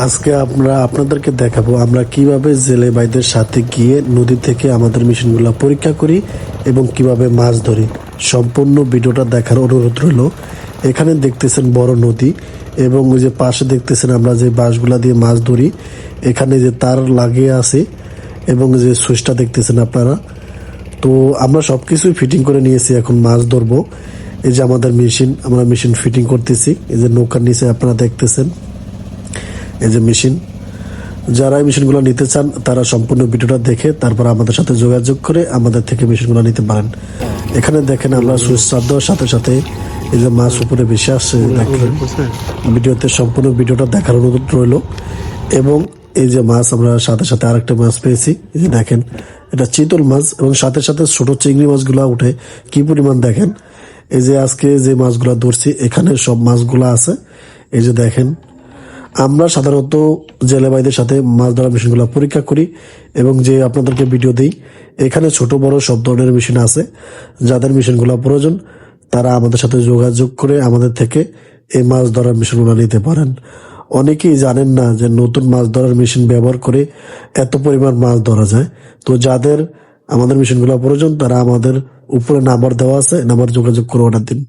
আজকে আমরা আপনাদেরকে দেখাবো আমরা কিভাবে জেলে ভাইদের সাথে গিয়ে নদী থেকে আমাদের মেশিনগুলো পরীক্ষা করি এবং কিভাবে মাছ ধরি। সম্পূর্ণ ভিডিওটা দেখার অনুরোধ রইল। এখানে দেখতেছেন বড় নদী এবং ওই যে পাশে দেখতেছেন আমরা যে বাঁশগুলা দিয়ে মাছ ধরি, এখানে যে তার লাগিয়ে আছে এবং যে সুইচটা দেখতেছেন আপনারা। তো আমরা সব কিছুই ফিটিং করে নিয়েছি, এখন মাছ ধরবো। এই যে আমাদের মেশিন, আমরা মেশিন ফিটিং করতেছি। এই যে নৌকার নিচে আপনারা দেখতেছেন এই যে মেশিন। যারা এই মেশিনগুলো নিতে চান তারা সম্পূর্ণ ভিডিওটা দেখে তারপর আমাদের সাথে যোগাযোগ করে আমাদের থেকে মেশিনগুলো নিতে পারেন। এখানে দেখেন আমরা সুইচ চাপ দেওয়ার সাথে সাথে এই যে মাছ উপরে ভেসে আসছে দেখেন। ভিডিওতে সম্পূর্ণ ভিডিওটা দেখার অনুরোধ রইল। এবং এই যে মাছ আমরা সাথে সাথে আরেকটা মাছ পেয়েছি, এই যে দেখেন এটা চিতল মাছ এবং সাথে সাথে ছোট চিংড়ি মাছগুলো উঠে কি পরিমাণ দেখেন। এই যে আজকে যে মাছগুলো ধরছি এখানে সব মাছগুলো আছে। এই যে দেখেন আমরা সাধারণত জেলে ভাইদের সাথে মাছ ধরা মেশিনগুলো পরীক্ষা করি এবং যে আপনাদেরকে ভিডিও দিই। এখানে ছোট বড় সব ধরনের মেশিন আছে। যাদের মেশিনগুলো প্রয়োজন তারা আমাদের সাথে যোগাযোগ করে আমাদের থেকে এই মাছ ধরার মেশিনগুলো নিতে পারেন। অনেকেই জানেন না যে নতুন মাছ ধরার মেশিন ব্যবহার করে এত পরিমাণ মাছ ধরা যায়। তো যাদের আমাদের মেশিনগুলো প্রয়োজন তারা আমাদের উপরে নাম্বার দেওয়া আছে, নাম্বার যোগাযোগ করে অর্ডার দিন।